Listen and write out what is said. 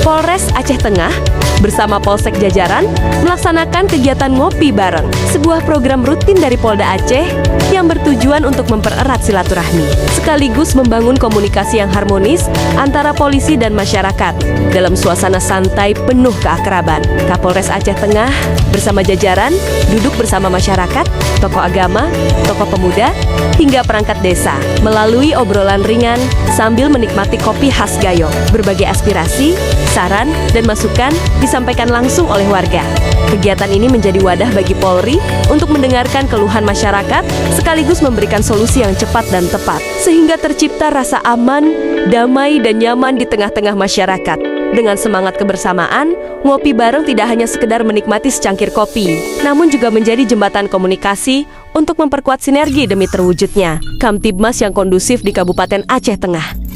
Polres Aceh Tengah bersama Polsek Jajaran melaksanakan kegiatan Ngopi Bareng, sebuah program rutin dari Polda Aceh yang bertujuan untuk mempererat silaturahmi, sekaligus membangun komunikasi yang harmonis antara polisi dan masyarakat dalam suasana santai penuh keakraban. Kapolres Aceh Tengah bersama jajaran duduk bersama masyarakat, tokoh agama, tokoh pemuda, hingga perangkat desa melalui obrolan ringan sambil menikmati kopi khas Gayo. Berbagai aspirasi, saran, dan masukan disampaikan langsung oleh warga. Kegiatan ini menjadi wadah bagi Polri untuk mendengarkan keluhan masyarakat sekaligus memberikan solusi yang cepat dan tepat, sehingga tercipta rasa aman, damai, dan nyaman di tengah-tengah masyarakat. Dengan semangat kebersamaan, ngopi bareng tidak hanya sekedar menikmati secangkir kopi, namun juga menjadi jembatan komunikasi untuk memperkuat sinergi demi terwujudnya Kamtibmas yang kondusif di Kabupaten Aceh Tengah.